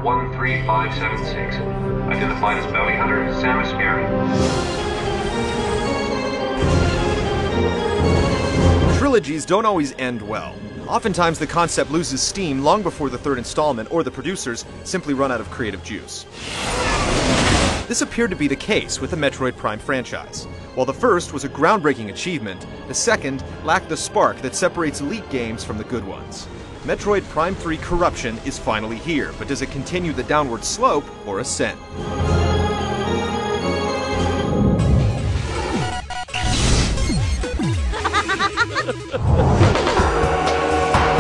number 13576. Identified as bounty hunter Samus Aran. Trilogies don't always end well. Oftentimes the concept loses steam long before the third installment, or the producers simply run out of creative juice. This appeared to be the case with the Metroid Prime franchise. While the first was a groundbreaking achievement, the second lacked the spark that separates elite games from the good ones. Metroid Prime 3 Corruption is finally here, but does it continue the downward slope or ascend?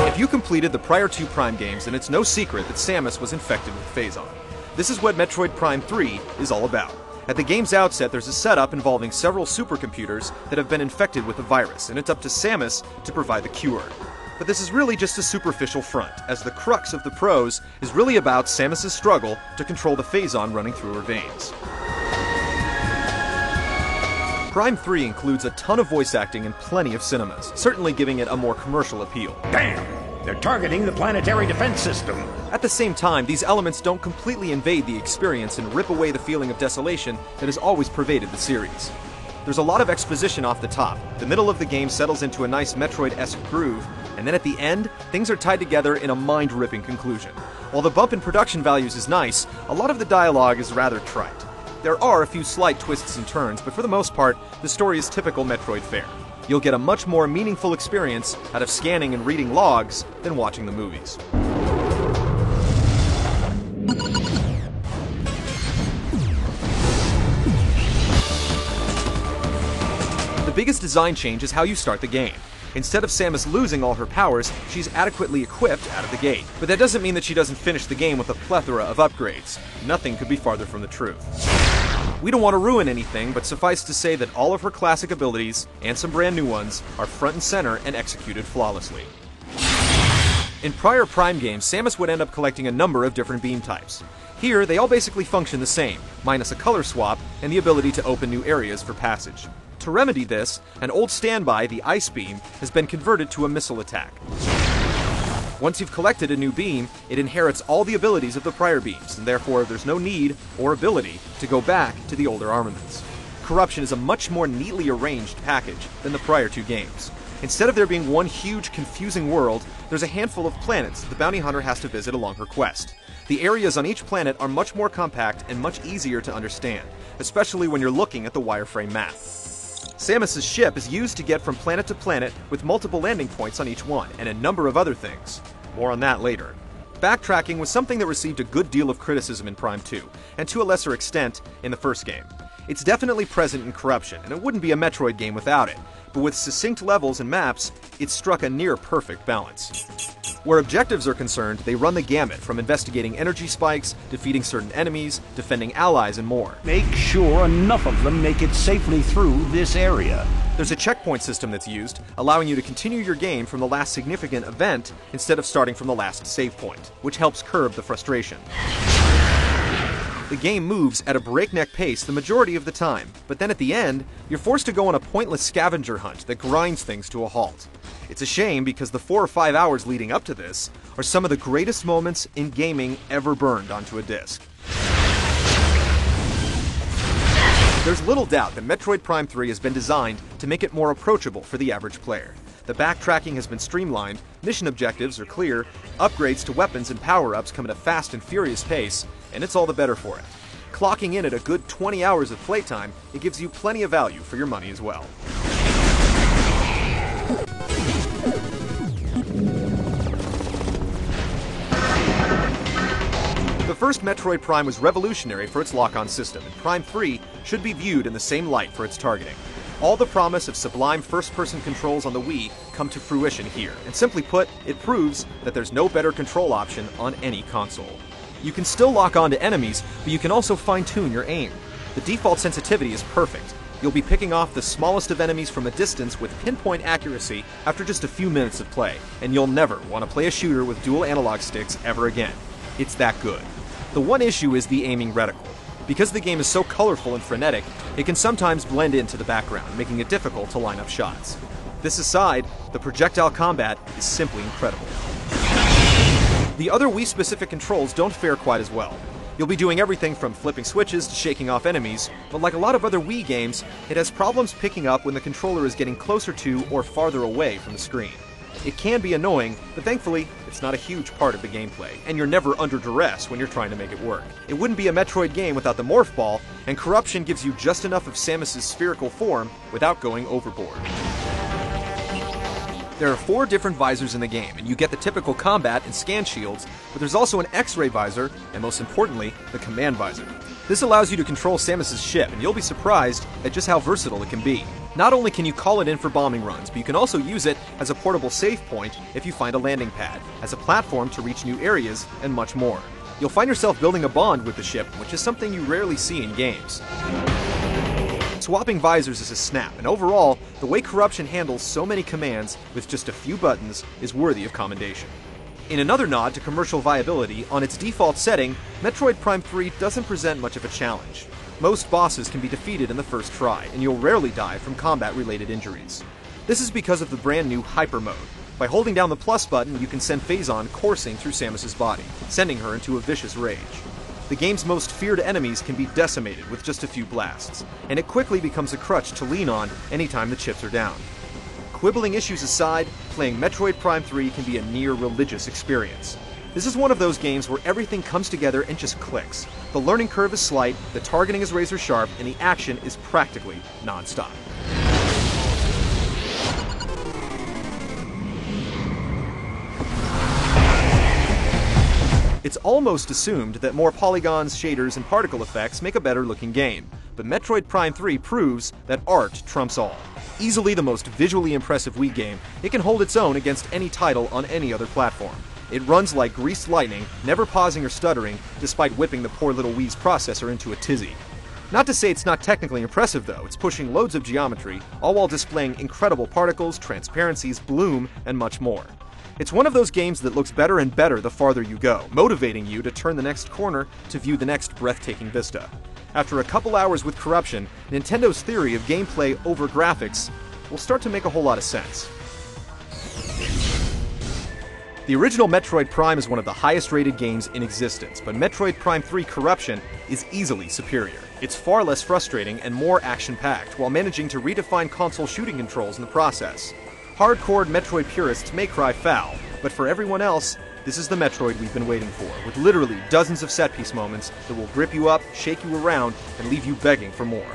If you completed the prior two Prime games, then it's no secret that Samus was infected with Phazon. This is what Metroid Prime 3 is all about. At the game's outset, there's a setup involving several supercomputers that have been infected with the virus, and it's up to Samus to provide the cure. But this is really just a superficial front, as the crux of the prose is really about Samus' struggle to control the Phazon running through her veins. Prime 3 includes a ton of voice acting and plenty of cinemas, certainly giving it a more commercial appeal. Damn! They're targeting the planetary defense system. At the same time, these elements don't completely invade the experience and rip away the feeling of desolation that has always pervaded the series. There's a lot of exposition off the top. The middle of the game settles into a nice Metroid-esque groove, and then at the end, things are tied together in a mind-ripping conclusion. While the bump in production values is nice, a lot of the dialogue is rather trite. There are a few slight twists and turns, but for the most part, the story is typical Metroid fare. You'll get a much more meaningful experience out of scanning and reading logs than watching the movies. The biggest design change is how you start the game. Instead of Samus losing all her powers, she's adequately equipped out of the gate. But that doesn't mean that she doesn't finish the game with a plethora of upgrades. Nothing could be farther from the truth. We don't want to ruin anything, but suffice to say that all of her classic abilities, and some brand new ones, are front and center and executed flawlessly. In prior Prime games, Samus would end up collecting a number of different beam types. Here, they all basically function the same, minus a color swap and the ability to open new areas for passage. To remedy this, an old standby, the Ice Beam, has been converted to a missile attack. Once you've collected a new beam, it inherits all the abilities of the prior beams, and therefore there's no need or ability to go back to the older armaments. Corruption is a much more neatly arranged package than the prior two games. Instead of there being one huge, confusing world, there's a handful of planets the bounty hunter has to visit along her quest. The areas on each planet are much more compact and much easier to understand, especially when you're looking at the wireframe map. Samus' ship is used to get from planet to planet with multiple landing points on each one, and a number of other things. More on that later. Backtracking was something that received a good deal of criticism in Prime 2, and to a lesser extent, in the first game. It's definitely present in Corruption, and it wouldn't be a Metroid game without it, but with succinct levels and maps, it struck a near-perfect balance. Where objectives are concerned, they run the gamut, from investigating energy spikes, defeating certain enemies, defending allies, and more. Make sure enough of them make it safely through this area. There's a checkpoint system that's used, allowing you to continue your game from the last significant event instead of starting from the last save point, which helps curb the frustration. The game moves at a breakneck pace the majority of the time, but then at the end, you're forced to go on a pointless scavenger hunt that grinds things to a halt. It's a shame because the 4 or 5 hours leading up to this are some of the greatest moments in gaming ever burned onto a disc. There's little doubt that Metroid Prime 3 has been designed to make it more approachable for the average player. The backtracking has been streamlined, mission objectives are clear, upgrades to weapons and power-ups come at a fast and furious pace, and it's all the better for it. Clocking in at a good 20 hours of playtime, it gives you plenty of value for your money as well. The first Metroid Prime was revolutionary for its lock-on system, and Prime 3 should be viewed in the same light for its targeting. All the promise of sublime first-person controls on the Wii come to fruition here, and simply put, it proves that there's no better control option on any console. You can still lock on to enemies, but you can also fine-tune your aim. The default sensitivity is perfect. You'll be picking off the smallest of enemies from a distance with pinpoint accuracy after just a few minutes of play, and you'll never want to play a shooter with dual analog sticks ever again. It's that good. The one issue is the aiming reticle. Because the game is so colorful and frenetic, it can sometimes blend into the background, making it difficult to line up shots. This aside, the projectile combat is simply incredible. The other Wii-specific controls don't fare quite as well. You'll be doing everything from flipping switches to shaking off enemies, but like a lot of other Wii games, it has problems picking up when the controller is getting closer to or farther away from the screen. It can be annoying, but thankfully, it's not a huge part of the gameplay, and you're never under duress when you're trying to make it work. It wouldn't be a Metroid game without the Morph Ball, and Corruption gives you just enough of Samus's spherical form without going overboard. There are 4 different visors in the game, and you get the typical combat and scan shields, but there's also an X-ray visor, and most importantly, the command visor. This allows you to control Samus's ship, and you'll be surprised at just how versatile it can be. Not only can you call it in for bombing runs, but you can also use it as a portable save point if you find a landing pad, as a platform to reach new areas, and much more. You'll find yourself building a bond with the ship, which is something you rarely see in games. Swapping visors is a snap, and overall, the way Corruption handles so many commands with just a few buttons is worthy of commendation. In another nod to commercial viability, on its default setting, Metroid Prime 3 doesn't present much of a challenge. Most bosses can be defeated in the first try, and you'll rarely die from combat-related injuries. This is because of the brand new Hyper Mode. By holding down the plus button, you can send Phazon coursing through Samus's body, sending her into a vicious rage. The game's most feared enemies can be decimated with just a few blasts, and it quickly becomes a crutch to lean on anytime the chips are down. Quibbling issues aside, playing Metroid Prime 3 can be a near-religious experience. This is one of those games where everything comes together and just clicks. The learning curve is slight, the targeting is razor sharp, and the action is practically non-stop. It's almost assumed that more polygons, shaders, and particle effects make a better looking game, but Metroid Prime 3 proves that art trumps all. Easily the most visually impressive Wii game, it can hold its own against any title on any other platform. It runs like greased lightning, never pausing or stuttering, despite whipping the poor little Wii's processor into a tizzy. Not to say it's not technically impressive though, it's pushing loads of geometry, all while displaying incredible particles, transparencies, bloom, and much more. It's one of those games that looks better and better the farther you go, motivating you to turn the next corner to view the next breathtaking vista. After a couple hours with Corruption, Nintendo's theory of gameplay over graphics will start to make a whole lot of sense. The original Metroid Prime is one of the highest rated games in existence, but Metroid Prime 3 Corruption is easily superior. It's far less frustrating and more action-packed, while managing to redefine console shooting controls in the process. Hardcore Metroid purists may cry foul, but for everyone else, this is the Metroid we've been waiting for, with literally dozens of set-piece moments that will grip you up, shake you around, and leave you begging for more.